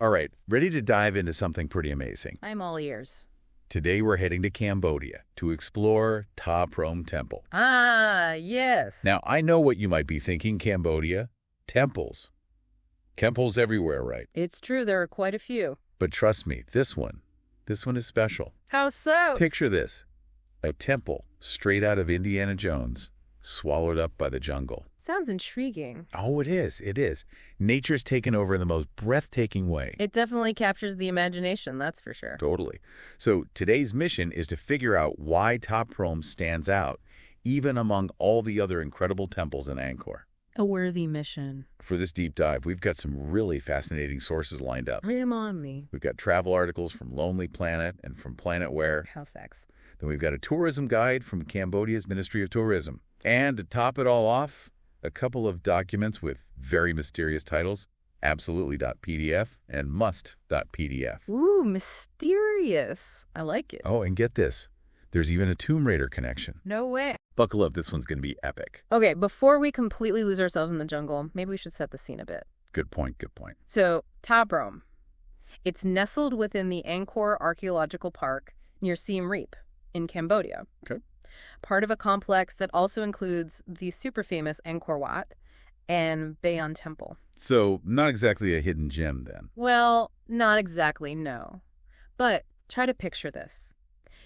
All right, ready to dive into something pretty amazing. I'm all ears. Today we're heading to Cambodia to explore Ta Prohm Temple. Ah, yes. Now, I know what you might be thinking, Cambodia. Temples. Temples everywhere, right? It's true, there are quite a few. But trust me, this one is special. How so? Picture this. A temple straight out of Indiana Jones, swallowed up by the jungle. Sounds intriguing. Oh, it is. It is. Nature's taken over in the most breathtaking way. It definitely captures the imagination, that's for sure. Totally. So today's mission is to figure out why Ta Prohm stands out, even among all the other incredible temples in Angkor. A worthy mission. For this deep dive, we've got some really fascinating sources lined up. Ram on me. We've got travel articles from Lonely Planet and from Planetware. How sex. Then we've got a tourism guide from Cambodia's Ministry of Tourism. And to top it all off, a couple of documents with very mysterious titles, absolutely.pdf and must.pdf. Ooh, mysterious. I like it. Oh, and get this. There's even a Tomb Raider connection. No way. Buckle up, this one's going to be epic. Okay, before we completely lose ourselves in the jungle, maybe we should set the scene a bit. Good point, good point. So, Ta Prohm. It's nestled within the Angkor Archaeological Park near Siem Reap in Cambodia. Okay. Part of a complex that also includes the super famous Angkor Wat and Bayon Temple. So, not exactly a hidden gem then. Well, not exactly, no. But try to picture this.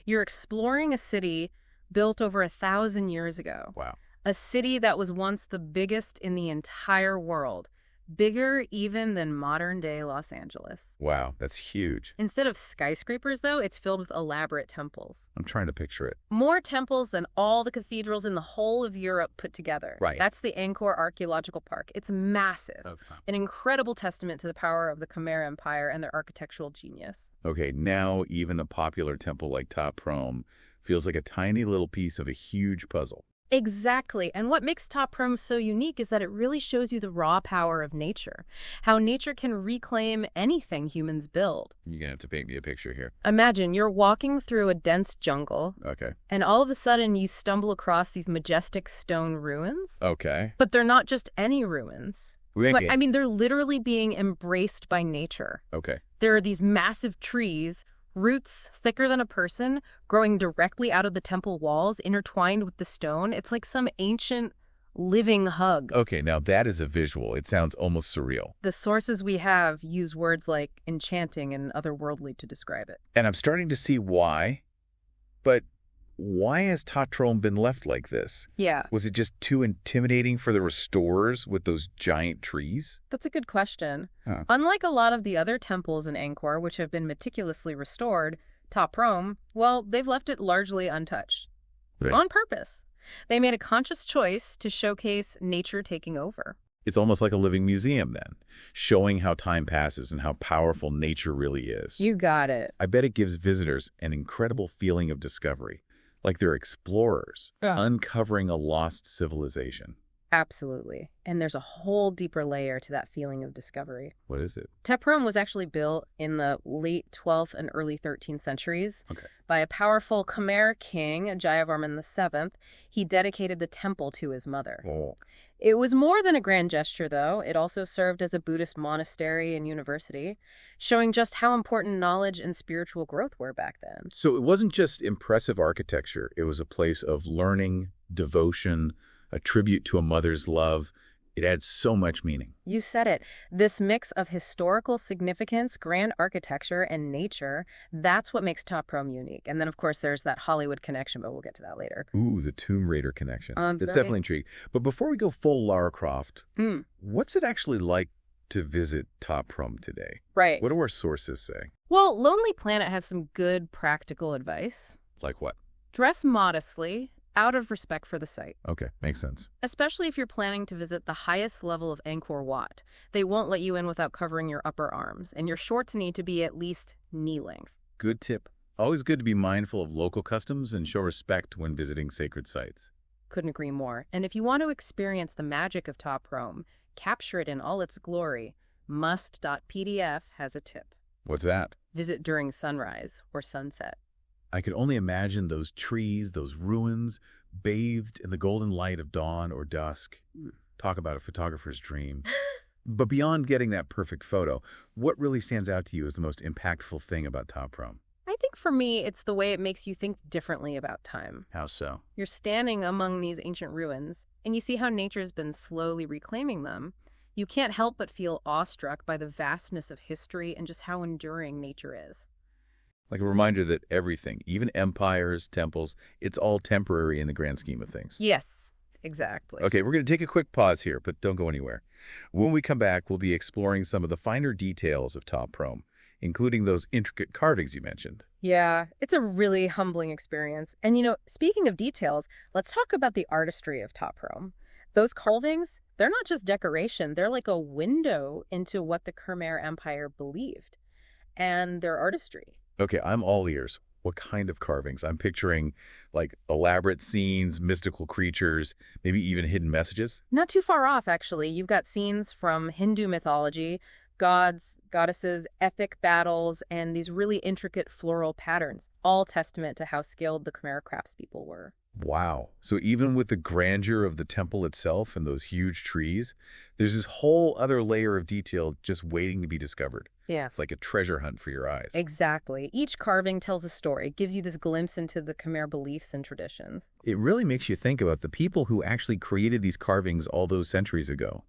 You're exploring a city built over 1,000 years ago. Wow. A city that was once the biggest in the entire world. Bigger even than modern-day Los Angeles. Wow, that's huge. Instead of skyscrapers, though, it's filled with elaborate temples. I'm trying to picture it. More temples than all the cathedrals in the whole of Europe put together. Right. That's the Angkor Archaeological Park. It's massive. Okay. An incredible testament to the power of the Khmer Empire and their architectural genius. Okay, now even a popular temple like Ta Prohm feels like a tiny little piece of a huge puzzle. Exactly. And what makes Ta Prohm so unique is that it really shows you the raw power of nature. How nature can reclaim anything humans build. You're going to have to paint me a picture here. Imagine you're walking through a dense jungle, Okay. and all of a sudden you stumble across these majestic stone ruins. Okay. But they're not just any ruins. Okay. I mean, they're literally being embraced by nature. Okay. There are these massive trees, roots thicker than a person, growing directly out of the temple walls, intertwined with the stone. It's like some ancient living hug. Okay, now that is a visual. It sounds almost surreal. The sources we have use words like enchanting and otherworldly to describe it. And I'm starting to see why. But why has Ta Prohm been left like this? Yeah, Was it just too intimidating for the restorers with those giant trees? that's a good question. Huh. Unlike a lot of the other temples in Angkor, which have been meticulously restored, Ta Prohm, well, they've left it largely untouched. Right. On purpose. They made a conscious choice to showcase nature taking over. It's almost like a living museum then, showing how time passes and how powerful nature really is. You got it. I bet it gives visitors an incredible feeling of discovery, like they're explorers, uncovering a lost civilization. Absolutely. And there's a whole deeper layer to that feeling of discovery. What is it? Ta Prohm was actually built in the late 12th and early 13th centuries Okay. by a powerful Khmer king, Jayavarman VII. He dedicated the temple to his mother. Oh. It was more than a grand gesture, though. It also served as a Buddhist monastery and university, showing just how important knowledge and spiritual growth were back then. So it wasn't just impressive architecture. It was a place of learning, devotion, a tribute to a mother's love. It adds so much meaning. You said it. This mix of historical significance, grand architecture, and nature, that's what makes Ta Prohm unique. And then, of course, there's that Hollywood connection, but we'll get to that later. Ooh, the Tomb Raider connection. That's Very- definitely intriguing. But before we go full Lara Croft, what's it actually like to visit Ta Prohm today? Right. What do our sources say? Well, Lonely Planet has some good practical advice. Like what? Dress modestly, out of respect for the site. Okay, makes sense. Especially if you're planning to visit the highest level of Angkor Wat. They won't let you in without covering your upper arms, and your shorts need to be at least knee length. Good tip. Always good to be mindful of local customs and show respect when visiting sacred sites. Couldn't agree more. And if you want to experience the magic of Ta Prohm, capture it in all its glory, must.pdf has a tip. What's that? Visit during sunrise or sunset. I could only imagine those trees, those ruins, bathed in the golden light of dawn or dusk. Talk about a photographer's dream. But beyond getting that perfect photo, what really stands out to you as the most impactful thing about Ta Prohm? I think for me, it's the way it makes you think differently about time. How so? You're standing among these ancient ruins, and you see how nature's been slowly reclaiming them. You can't help but feel awestruck by the vastness of history and just how enduring nature is. Like a reminder that everything, even empires, temples, it's all temporary in the grand scheme of things. Yes, exactly. Okay, we're going to take a quick pause here, but don't go anywhere. When we come back, we'll be exploring some of the finer details of Ta Prohm, including those intricate carvings you mentioned. Yeah, it's a really humbling experience. And speaking of details, let's talk about the artistry of Ta Prohm. Those carvings, they're not just decoration, they're like a window into what the Khmer Empire believed and their artistry. Okay, I'm all ears. What kind of carvings? I'm picturing like elaborate scenes, mystical creatures, maybe even hidden messages. Not too far off, actually. You've got scenes from Hindu mythology, gods, goddesses, epic battles, and these really intricate floral patterns, all testament to how skilled the Khmer craftspeople were. Wow. So even with the grandeur of the temple itself and those huge trees, there's this whole other layer of detail just waiting to be discovered. Yeah. It's like a treasure hunt for your eyes. Exactly. Each carving tells a story, gives you this glimpse into the Khmer beliefs and traditions. It really makes you think about the people who actually created these carvings all those centuries ago.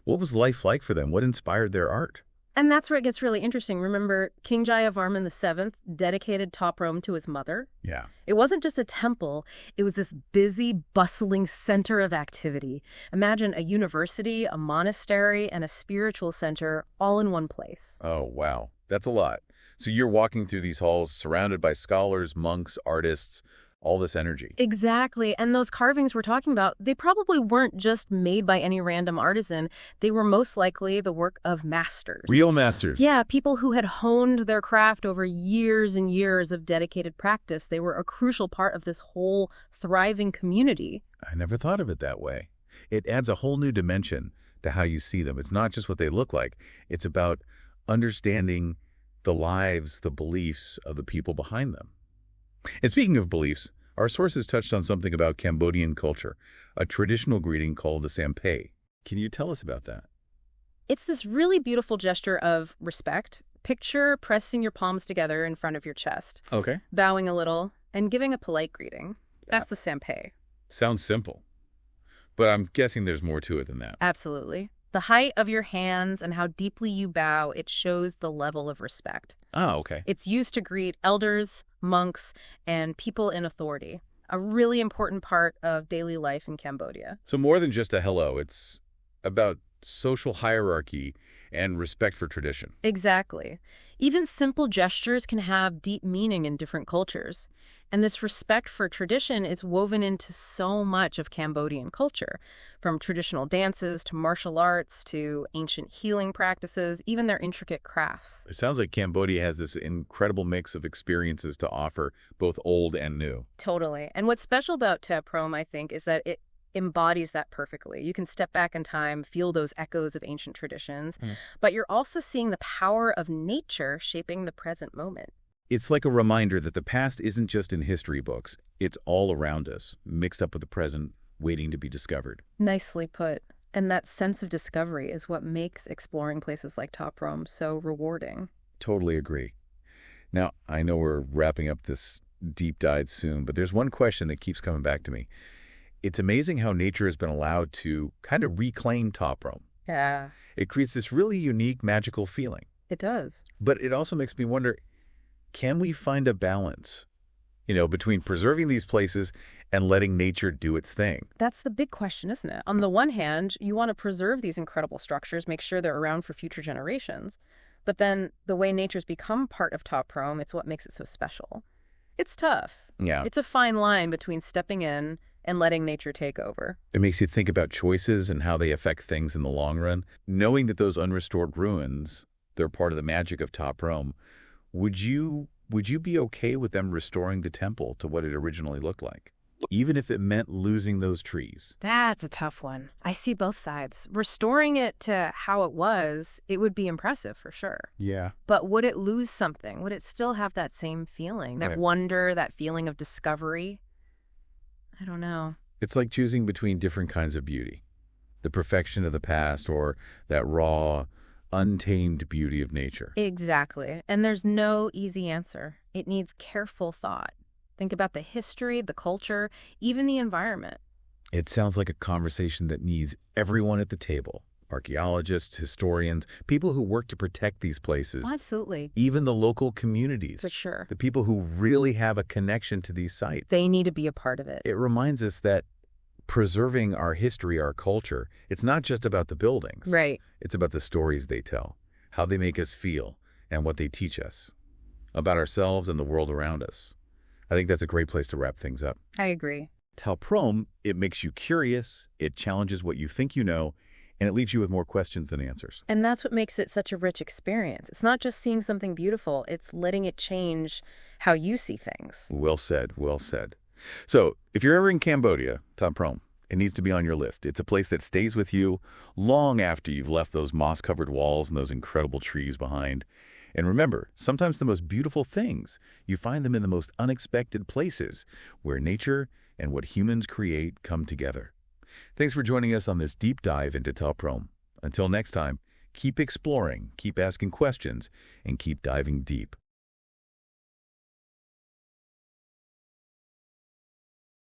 What was life like for them? What inspired their art? And that's where it gets really interesting. Remember, King Jayavarman VII dedicated Ta Prohm to his mother? Yeah. It wasn't just a temple. It was this busy, bustling center of activity. Imagine a university, a monastery, and a spiritual center all in one place. Oh, wow. That's a lot. So you're walking through these halls surrounded by scholars, monks, artists, all this energy. Exactly. And those carvings we're talking about, they probably weren't just made by any random artisan. They were most likely the work of masters. Real masters. Yeah, people who had honed their craft over years and years of dedicated practice. They were a crucial part of this whole thriving community. I never thought of it that way. It adds a whole new dimension to how you see them. It's not just what they look like. It's about understanding the lives, the beliefs of the people behind them. And speaking of beliefs, our sources touched on something about Cambodian culture, a traditional greeting called the Sampei. Can you tell us about that? It's this really beautiful gesture of respect. Picture pressing your palms together in front of your chest, Okay. bowing a little, and giving a polite greeting. That's the Sampei. Sounds simple, but I'm guessing there's more to it than that. Absolutely. The height of your hands and how deeply you bow, it shows the level of respect. Oh, okay. It's used to greet elders, monks, and people in authority, a really important part of daily life in Cambodia. So more than just a hello, it's about social hierarchy and respect for tradition. Exactly. Even simple gestures can have deep meaning in different cultures. And this respect for tradition is woven into so much of Cambodian culture, from traditional dances to martial arts to ancient healing practices, even their intricate crafts. It sounds like Cambodia has this incredible mix of experiences to offer, both old and new. Totally. And what's special about Ta Prohm, I think, is that it embodies that perfectly. You can step back in time, feel those echoes of ancient traditions, but you're also seeing the power of nature shaping the present moment. It's like a reminder that the past isn't just in history books. It's all around us, mixed up with the present, waiting to be discovered. Nicely put. And that sense of discovery is what makes exploring places like Ta Prohm so rewarding. Totally agree. Now, I know we're wrapping up this deep dive soon, but there's one question that keeps coming back to me. It's amazing how nature has been allowed to kind of reclaim Ta Prohm. Yeah, It creates this really unique, magical feeling. it does. But it also makes me wonder, can we find a balance, between preserving these places and letting nature do its thing? That's the big question, isn't it? On the one hand, you want to preserve these incredible structures, make sure they're around for future generations. But then the way nature's become part of Ta Prohm, it's what makes it so special. It's tough. Yeah. It's a fine line between stepping in and letting nature take over. It makes you think about choices and how they affect things in the long run. Knowing that those unrestored ruins, they're part of the magic of Ta Prohm, would you be okay with them restoring the temple to what it originally looked like, even if it meant losing those trees? That's a tough one. I see both sides. Restoring it to how it was, it would be impressive for sure. Yeah. But would it lose something? Would it still have that same feeling, that Right. wonder, that feeling of discovery? I don't know. It's like choosing between different kinds of beauty. the perfection of the past or that raw, untamed beauty of nature. Exactly. And there's no easy answer. It needs careful thought. Think about the history, the culture, even the environment. It sounds like a conversation that needs everyone at the table. Archaeologists, historians, people who work to protect these places. Absolutely. Even the local communities. For sure. The people who really have a connection to these sites. They need to be a part of it. It reminds us that preserving our history, our culture, it's not just about the buildings. Right. It's about the stories they tell, how they make us feel, and what they teach us about ourselves and the world around us. I think that's a great place to wrap things up. I agree. Tell Prohm, it makes you curious, it challenges what you think you know, and it leaves you with more questions than answers. And that's what makes it such a rich experience. It's not just seeing something beautiful, it's letting it change how you see things. Well said, well said. So, if you're ever in Cambodia, Tom Prohm, it needs to be on your list. It's a place that stays with you long after you've left those moss-covered walls and those incredible trees behind. And remember, sometimes the most beautiful things, you find them in the most unexpected places, where nature and what humans create come together. Thanks for joining us on this deep dive into Tel Prohm. Until next time, keep exploring, keep asking questions, and keep diving deep.